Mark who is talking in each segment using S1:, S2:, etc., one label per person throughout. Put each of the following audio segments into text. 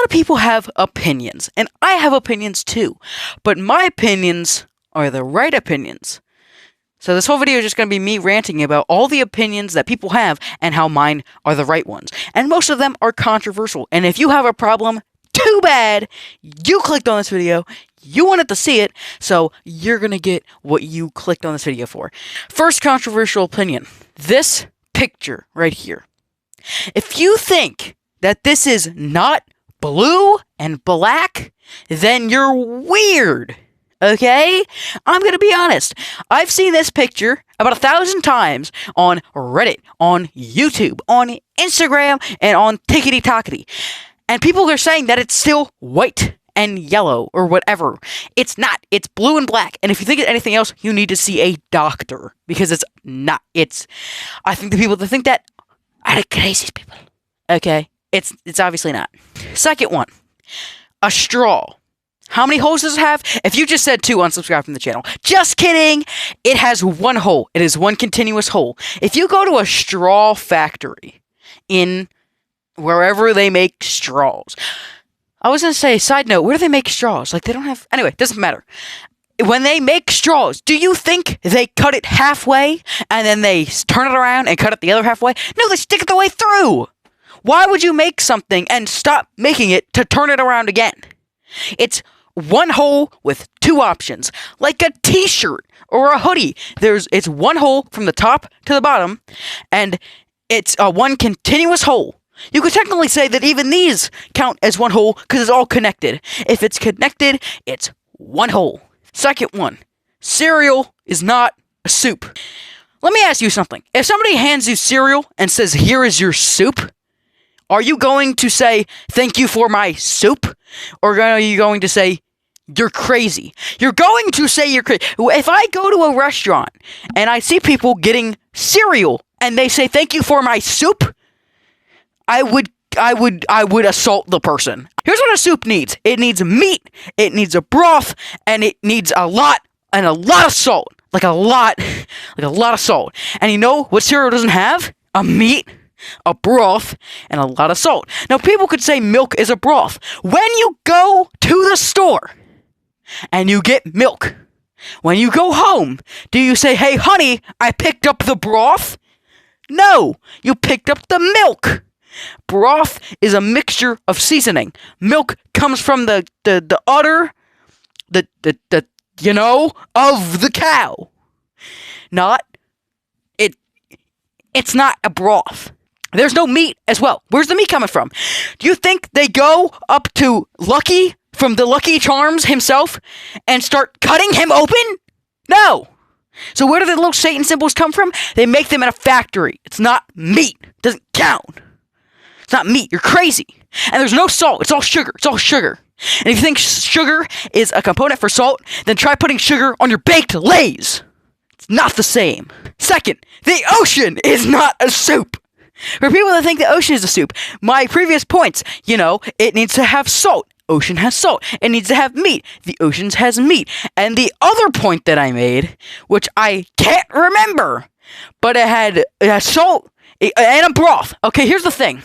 S1: lot of people have opinions, and I have opinions too, but my opinions are the right opinions. So this whole video is just going to be me ranting about all the opinions that people have and how mine are the right ones. And most of them are controversial. And if you have a problem, too bad. You clicked on this video. You wanted to see it. So you're going to get what you clicked on this video for. First controversial opinion. This picture right here. If you think that this is not blue and black, then you're weird. Okay? I'm going to be honest. I've seen this picture about 1,000 times on Reddit, on YouTube, on Instagram, and on TikTok. And people are saying that it's still white and yellow or whatever. It's not. It's blue and black. And if you think it's anything else, you need to see a doctor. Because it's not. I think the people that think that are the craziest people. Okay? It's obviously not. Second one. A straw. How many holes does it have? If you just said 2, unsubscribe from the channel. Just kidding! It has 1 hole. It is 1 continuous hole. If you go to a straw factory in wherever they make straws. I was going to say, side note, where do they make straws? Like, they don't have... Anyway, doesn't matter. When they make straws, do you think they cut it halfway and then they turn it around and cut it the other halfway? No, they stick it the way through! Why would you make something and stop making it to turn it around again? It's 1 hole with 2 options, like a t-shirt or a hoodie. It's 1 hole from the top to the bottom, and it's 1 continuous hole. You could technically say that even these count as 1 hole because it's all connected. If it's connected, it's 1 hole. Second one, cereal is not a soup. Let me ask you something. If somebody hands you cereal and says, "Here is your soup," are you going to say, "Thank you for my soup"? Or are you going to say, "You're crazy"? You're going to say you're crazy. If I go to a restaurant and I see people getting cereal and they say, "Thank you for my soup," I would assault the person. Here's what a soup needs. It needs meat, it needs a broth, and it needs a lot of salt. Like a lot of salt. And you know what cereal doesn't have? A meat, a broth, and a lot of salt. Now, people could say milk is a broth. When you go to the store and you get milk, when you go home, do you say, "Hey, honey, I picked up the broth"? No, you picked up the milk. Broth is a mixture of seasoning. Milk comes from the udder, of the cow. It's not a broth. There's no meat as well. Where's the meat coming from? Do you think they go up to Lucky from the Lucky Charms himself and start cutting him open? No. So where do the little Satan symbols come from? They make them in a factory. It's not meat. It doesn't count. It's not meat. You're crazy. And there's no salt. It's all sugar. It's all sugar. And if you think sugar is a component for salt, then try putting sugar on your baked Lay's. It's not the same. Second, the ocean is not a soup. For people that think the ocean is a soup, my previous points, it needs to have salt. Ocean has salt. It needs to have meat. The ocean has meat. And the other point that I made, which I can't remember, but it had salt and a broth. Okay, here's the thing.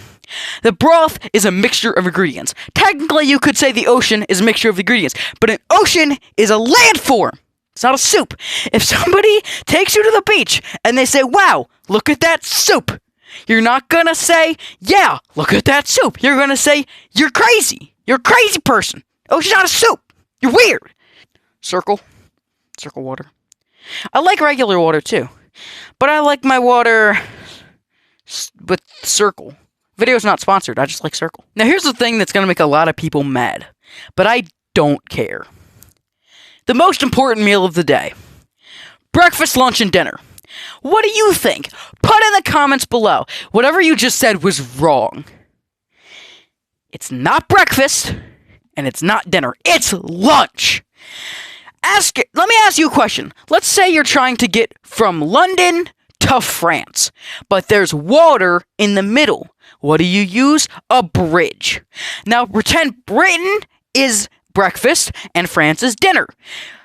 S1: The broth is a mixture of ingredients. Technically, you could say the ocean is a mixture of ingredients, but an ocean is a landform. It's not a soup. If somebody takes you to the beach and they say, "Wow, look at that soup," you're not gonna say, "Yeah, look at that soup." You're gonna say, "You're crazy. You're a crazy person. Ocean's not a soup. You're weird." Circle water. I like regular water too, but I like my water with Circle. Video's not sponsored. I just like Circle. Now, here's the thing that's going to make a lot of people mad, but I don't care. The most important meal of the day. Breakfast, lunch, and dinner. What do you think? Put in the comments below. Whatever you just said was wrong. It's not breakfast, and it's not dinner. It's lunch. Let me ask you a question. Let's say you're trying to get from London to France, but there's water in the middle. What do you use? A bridge. Now, pretend Britain is breakfast and France's dinner.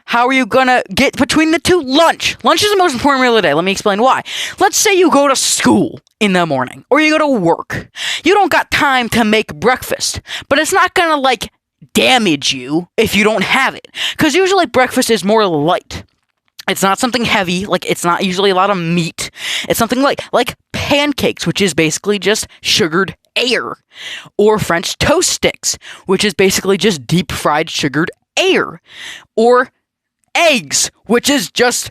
S1: How are you gonna get between the two? Lunch. Lunch is the most important meal of the day. Let me explain why. Let's say you go to school in the morning, or you go to work. You don't got time to make breakfast, but it's not gonna, like, damage you if you don't have it. Because usually breakfast is more light. It's not something heavy, like, it's not usually a lot of meat. It's something like pancakes, which is basically just sugared air. Or French toast sticks, which is basically just deep-fried sugared air. Or eggs, which is just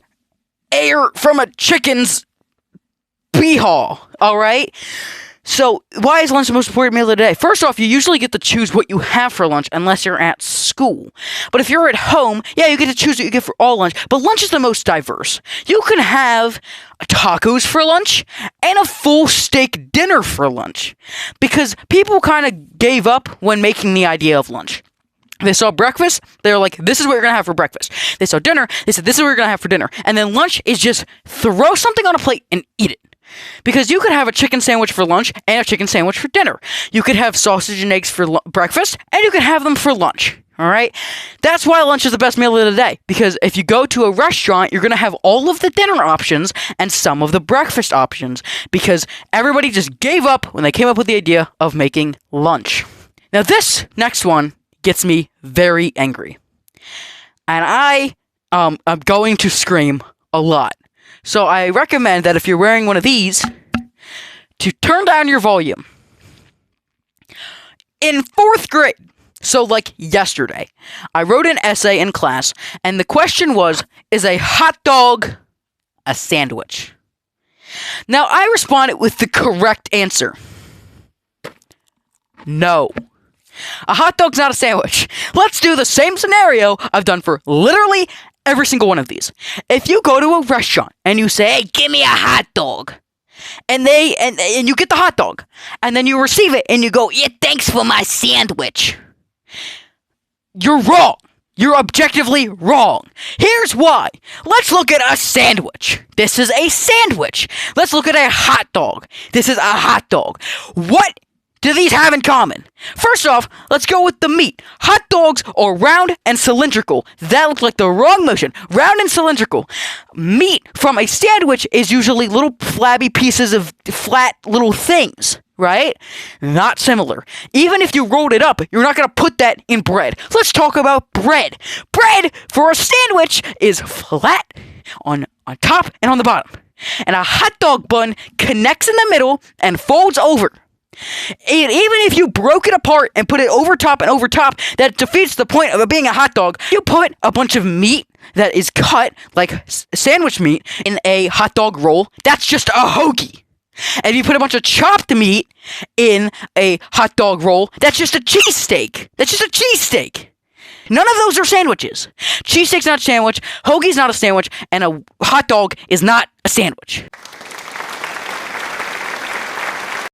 S1: air from a chicken's beehole, alright? So, why is lunch the most important meal of the day? First off, you usually get to choose what you have for lunch unless you're at school. But if you're at home, yeah, you get to choose what you get for all lunch. But lunch is the most diverse. You can have tacos for lunch and a full steak dinner for lunch. Because people kind of gave up when making the idea of lunch. They saw breakfast, they were like, this is what you're going to have for breakfast. They saw dinner, they said, this is what you're going to have for dinner. And then lunch is just throw something on a plate and eat it. Because you could have a chicken sandwich for lunch and a chicken sandwich for dinner. You could have sausage and eggs for breakfast, and you could have them for lunch. Alright? That's why lunch is the best meal of the day. Because if you go to a restaurant, you're going to have all of the dinner options and some of the breakfast options. Because everybody just gave up when they came up with the idea of making lunch. Now this next one gets me very angry. And I'm going to scream a lot. So I recommend that if you're wearing one of these, to turn down your volume. In 4th grade, so like yesterday, I wrote an essay in class, and the question was, is a hot dog a sandwich? Now, I responded with the correct answer. No. A hot dog's not a sandwich. Let's do the same scenario I've done for literally every single one of these. If you go to a restaurant and you say, hey, give me a hot dog, and you get the hot dog, and then you receive it and you go, yeah, thanks for my sandwich. You're wrong. You're objectively wrong. Here's why. Let's look at a sandwich. This is a sandwich. Let's look at a hot dog. This is a hot dog. What do these have in common? First off, let's go with the meat. Hot dogs are round and cylindrical. That looks like the wrong motion. Round and cylindrical. Meat from a sandwich is usually little flabby pieces of flat little things, right? Not similar. Even if you rolled it up, you're not going to put that in bread. Let's talk about bread. Bread for a sandwich is flat on top and on the bottom. And a hot dog bun connects in the middle and folds over. And even if you broke it apart and put it over top, that defeats the point of it being a hot dog. You put a bunch of meat that is cut, like sandwich meat, in a hot dog roll, that's just a hoagie. And if you put a bunch of chopped meat in a hot dog roll, that's just a cheesesteak. That's just a cheesesteak. None of those are sandwiches. Cheesesteak's not a sandwich, hoagie's not a sandwich, and a hot dog is not a sandwich.